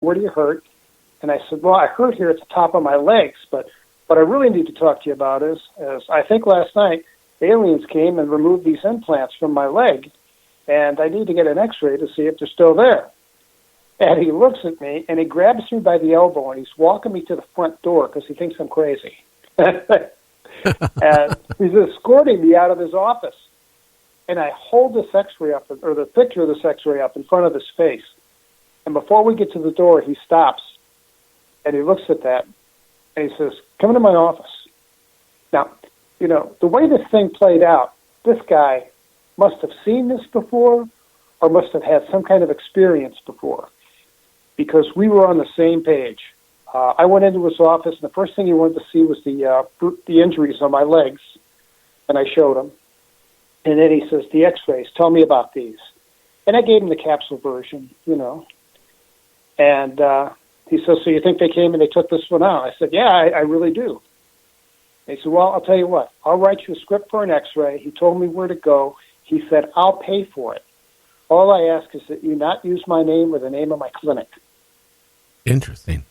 where do you hurt? And I said, well, I hurt here at the top of my legs, but what I really need to talk to you about is I think last night aliens came and removed these implants from my leg, and I need to get an x-ray to see if they're still there. And he looks at me, and he grabs me by the elbow, and he's walking me to the front door because he thinks I'm crazy. And he's escorting me out of his office. And I hold this x-ray up, or the picture of this x-ray up in front of his face. And before we get to the door, he stops, and he looks at that, and he says, come into my office. Now, you know, the way this thing played out, this guy must have seen this before or must have had some kind of experience before, because we were on the same page. I went into his office, and the first thing he wanted to see was the injuries on my legs, and I showed him. And then he says, the x-rays, tell me about these. And I gave him the capsule version, you know. And he says, so you think they came and they took this one out? I said, yeah, I really do. And he said, well, I'll tell you what. I'll write you a script for an x-ray. He told me where to go. He said, I'll pay for it. All I ask is that you not use my name or the name of my clinic. Interesting.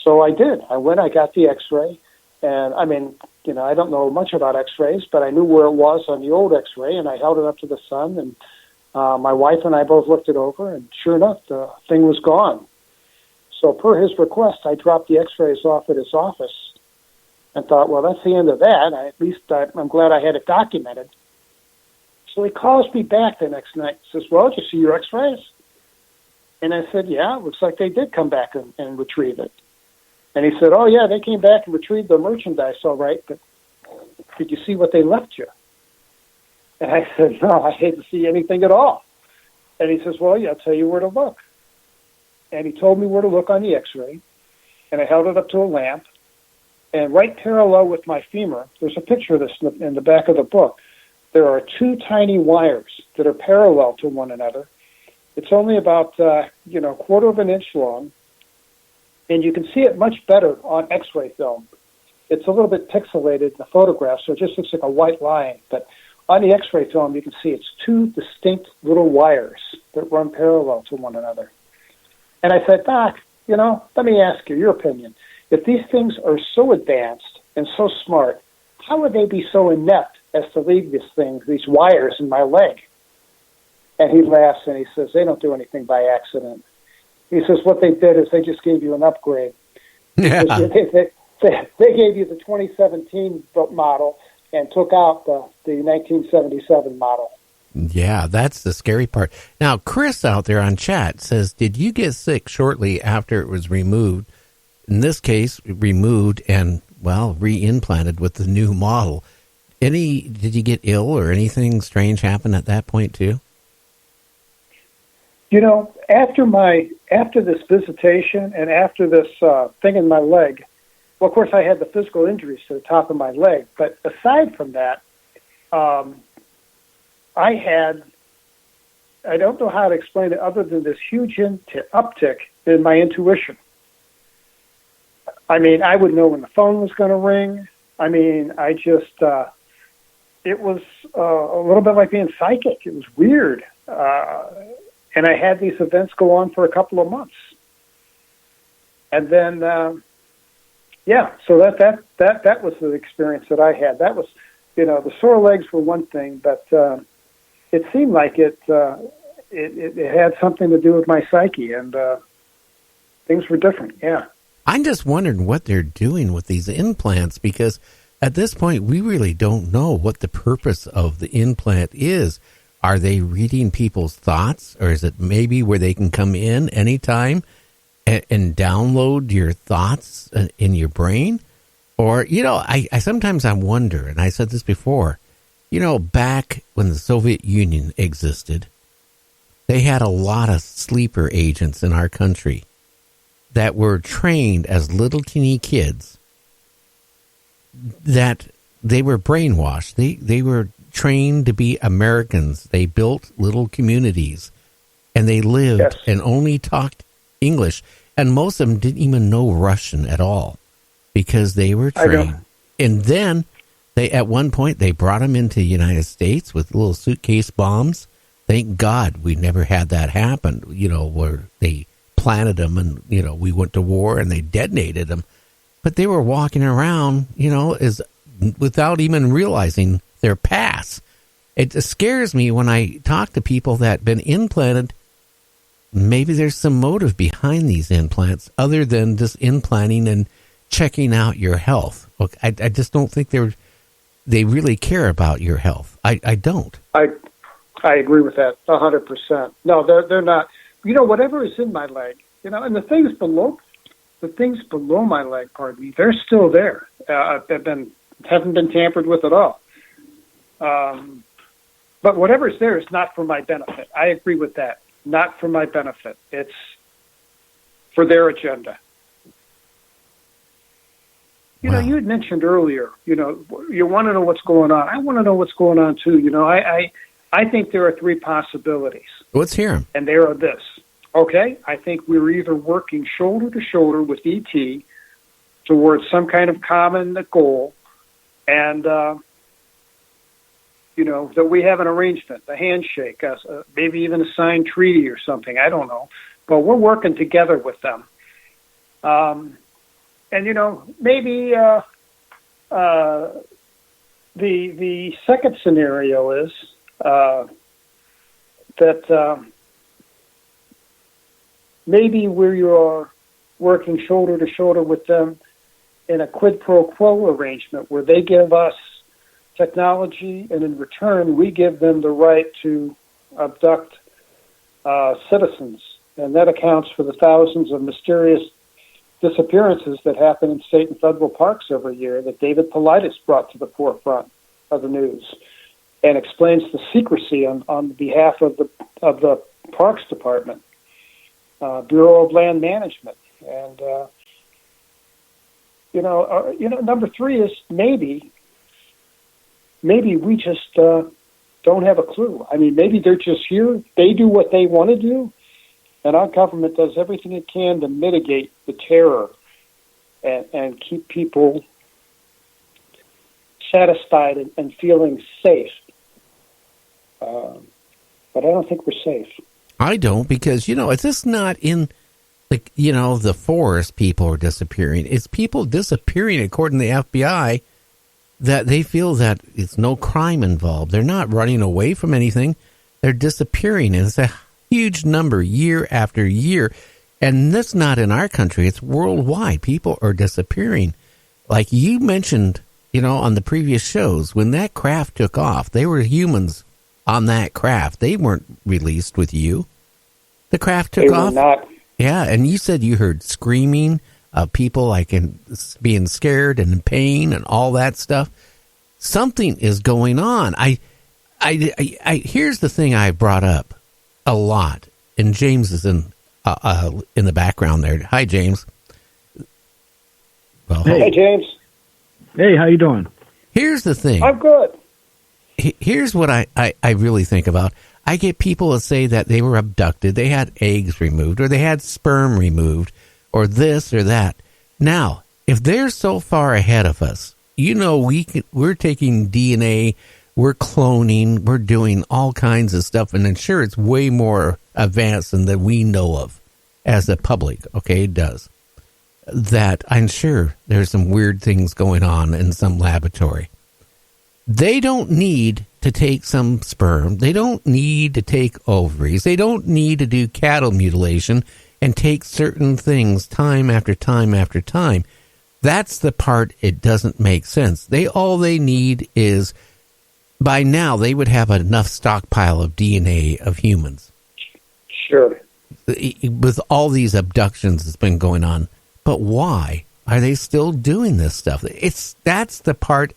So I did. I went, I got the x-ray. And, I mean, you know, I don't know much about x-rays, but I knew where it was on the old x-ray, and I held it up to the sun, and my wife and I both looked it over, and sure enough, the thing was gone. So per his request, I dropped the x-rays off at his office and thought, well, that's the end of that. At least I'm glad I had it documented. So he calls me back the next night and says, well, did you see your x-rays? And I said, yeah, it looks like they did come back and retrieve it. And he said, oh, yeah, they came back and retrieved the merchandise, all right, but did you see what they left you? And I said, no, I hate to see anything at all. And he says, well, yeah, I'll tell you where to look. And he told me where to look on the x-ray, and I held it up to a lamp, and right parallel with my femur, there's a picture of this in the back of the book, there are two tiny wires that are parallel to one another. It's only about, a quarter of an inch long, and you can see it much better on x-ray film. It's a little bit pixelated in the photograph, so it just looks like a white line. But on the x-ray film, you can see it's two distinct little wires that run parallel to one another. And I said, Doc, let me ask you your opinion. If these things are so advanced and so smart, how would they be so inept as to leave these wires in my leg? And he laughs and he says, they don't do anything by accident. He says, what they did is they just gave you an upgrade. Yeah. They gave you the 2017 model and took out the 1977 model. Yeah, that's the scary part. Now, Chris out there on chat says, did you get sick shortly after it was removed? In this case, removed and, re-implanted with the new model. Did you get ill or anything strange happen at that point too? After this visitation and after this thing in my leg, well, of course, I had the physical injuries to the top of my leg. But aside from that, I don't know how to explain it other than this huge uptick in my intuition. I mean, I would know when the phone was going to ring. I mean, it was a little bit like being psychic. It was weird. And I had these events go on for a couple of months. And then, so that was the experience that I had. That was, the sore legs were one thing, but it seemed like it had something to do with my psyche, and things were different, yeah. I'm just wondering what they're doing with these implants, because at this point, we really don't know what the purpose of the implant is. Are they reading people's thoughts, or is it maybe where they can come in anytime and download your thoughts in your brain? Or, I sometimes I wonder, and I said this before, back when the Soviet Union existed, they had a lot of sleeper agents in our country that were trained as little teeny kids, that they were brainwashed. They were trained to be Americans. They built little communities, and they lived and only talked English. And most of them didn't even know Russian at all because they were trained. And then at one point, they brought them into the United States with little suitcase bombs. Thank God we never had that happen, where they implanted them, and we went to war and they detonated them, but they were walking around, as without even realizing their past. It scares me when I talk to people that have been implanted. Maybe there's some motive behind these implants other than just implanting and checking out your health. Look, I just don't think they really care about your health. I don't. I agree with that 100%. No, they're not. Whatever is in my leg, and the things below my leg, pardon me, they're still there. Haven't been tampered with at all. But whatever's there is not for my benefit. I agree with that. Not for my benefit. It's for their agenda. Wow. You had mentioned earlier, you want to know what's going on. I want to know what's going on too. I think there are three possibilities. Let's hear them. And they are this. Okay, I think we're either working shoulder to shoulder with ET towards some kind of common goal, and that we have an arrangement, a handshake, maybe even a signed treaty or something. I don't know, but we're working together with them. Maybe the second scenario is that maybe we are working shoulder to shoulder with them in a quid pro quo arrangement where they give us technology, and in return, we give them the right to abduct citizens. And that accounts for the thousands of mysterious disappearances that happen in state and federal parks every year that David Paulides brought to the forefront of the news and explains the secrecy on behalf of the Parks Department, Bureau of Land Management. And, number three is maybe we just don't have a clue. I mean, maybe they're just here. They do what they want to do, and our government does everything it can to mitigate the terror and keep people satisfied and feeling safe. But I don't think we're safe. I don't, because, it's just not in the forest people are disappearing. It's people disappearing, according to the FBI, that they feel that it's no crime involved. They're not running away from anything. They're disappearing. And it's a huge number year after year. And that's not in our country. It's worldwide. People are disappearing. Like you mentioned, on the previous shows, when that craft took off, they were humans on that craft. They weren't released with you. The craft took off. They were not. Yeah, and you said you heard screaming, people being scared and in pain and all that stuff. Something is going on. I here's the thing I brought up a lot, and James is in the background there. Hi, James. Well, hey, James. Hey, how you doing? Here's the thing. I'm good. Here's what I really think about. I get people that say that they were abducted, they had eggs removed, or they had sperm removed, or this or that. Now, if they're so far ahead of us, we're taking DNA, we're cloning, we're doing all kinds of stuff, and I'm sure it's way more advanced than that we know of as a public, okay, it does. That I'm sure there's some weird things going on in some laboratory. They don't need to take some sperm. They don't need to take ovaries. They don't need to do cattle mutilation and take certain things time after time after time. That's the part it doesn't make sense. All they need is, by now, they would have enough stockpile of DNA of humans. Sure. With all these abductions that's been going on. But why are they still doing this stuff? That's the part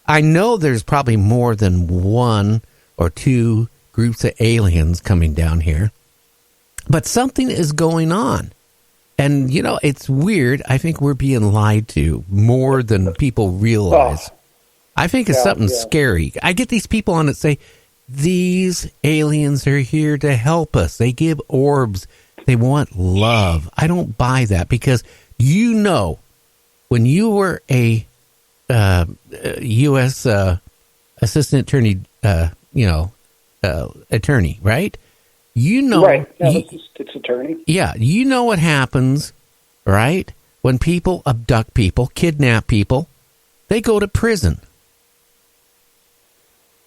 I know there's probably more than one or two groups of aliens coming down here, but something is going on. And, it's weird. I think we're being lied to more than people realize. I think it's something scary. I get these people on that say, these aliens are here to help us. They give orbs. They want love. I don't buy that, because when you were a U.S. Assistant Attorney, attorney, right? You know, right? Yeah, it's attorney. Yeah, you know what happens, right? When people abduct people, kidnap people, they go to prison.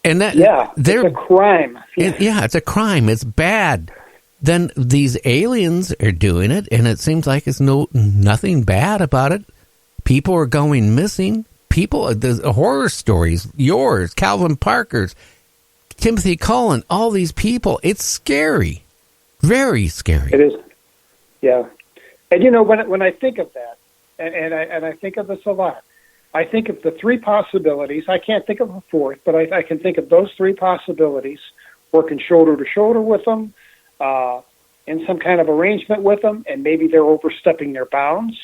And that it's a crime. It's a crime. It's bad. Then these aliens are doing it, and it seems like it's nothing bad about it. People are going missing. The horror stories, yours, Calvin Parker's, Timothy Cullen, all these people. It's scary, very scary. It is, yeah. And when I think of that, and I think of this a lot, I think of the three possibilities. I can't think of a fourth, but I can think of those three possibilities: working shoulder to shoulder with them, in some kind of arrangement with them, and maybe they're overstepping their bounds.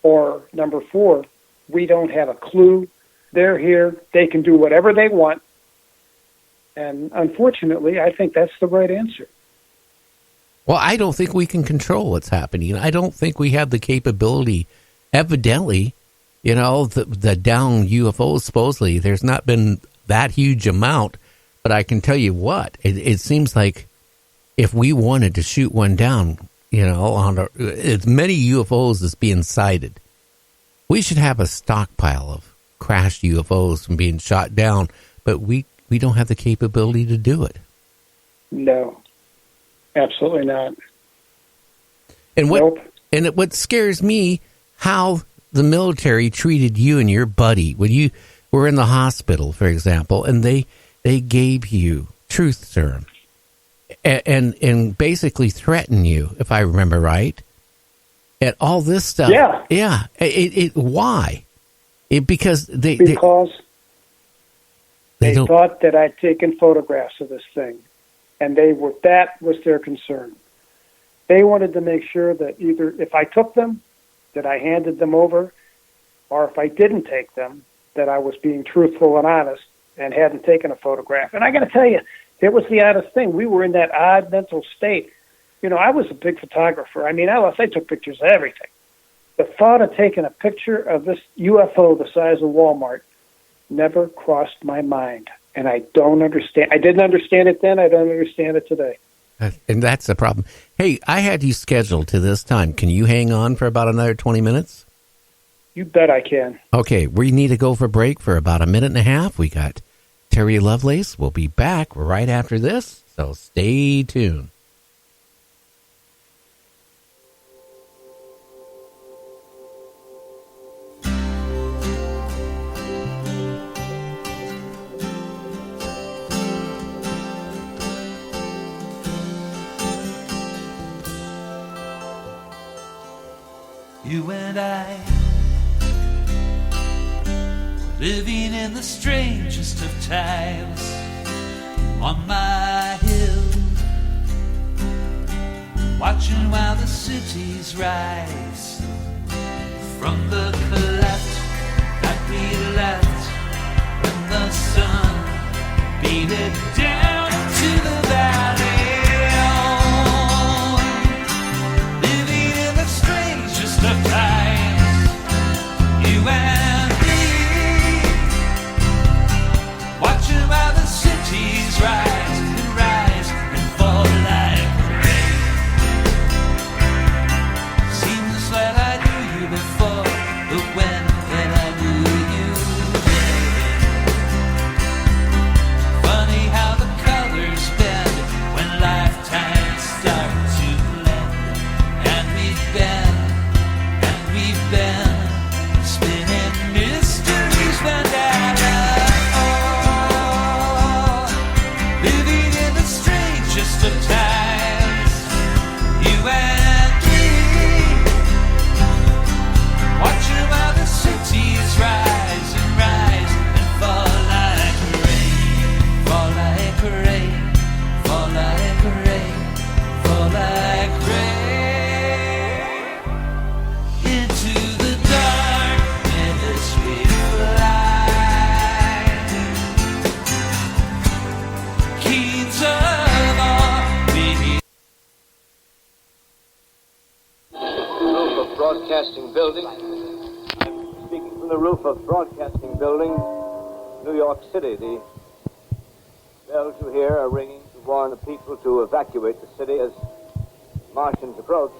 Or number four, we don't have a clue. They're here. They can do whatever they want. And unfortunately, I think that's the right answer. Well, I don't think we can control what's happening. I don't think we have the capability. Evidently, the down UFOs, supposedly, there's not been that huge amount. But I can tell you what, it seems like if we wanted to shoot one down, on as many UFOs as being sighted, we should have a stockpile of crashed UFOs from being shot down. But we don't have the capability to do it. No, absolutely not. And what scares me, how the military treated you and your buddy when you were in the hospital, for example, and they gave you truth serum and basically threatened you, if I remember right, and all this stuff. Yeah. Why? Because they thought that I'd taken photographs of this thing, and that was their concern. They wanted to make sure that either if I took them, that I handed them over, or if I didn't take them, that I was being truthful and honest and hadn't taken a photograph. And I got to tell you, it was the oddest thing. We were in that odd mental state. I was a big photographer. I took pictures of everything. The thought of taking a picture of this UFO the size of Walmart never crossed my mind. And I don't understand. I didn't understand it then. I don't understand it today. And that's the problem. Hey, I had you scheduled to this time. Can you hang on for about another 20 minutes? You bet I can. Okay, we need to go for break for about a minute and a half. We got Terry Lovelace. We'll be back right after this, so stay tuned. You and I, living in the strangest of times, on my hill, watching while the cities rise from the cleft that we left when the sun beat it down to the valley. Of times, you and me, watching while the cities rise and fall like rain. Seems that I knew you before, but when I knew you then. Funny how the colors bend when lifetimes start to blend, and we've been spinning mysteries bandana, living in the strangest of times, you and me, watching while the cities rise and fall like rain, fall like rain, fall like rain, fall like rain. Broadcasting building. I'm speaking from the roof of Broadcasting Building, New York City. The bells you hear are ringing to warn the people to evacuate the city as Martians approach.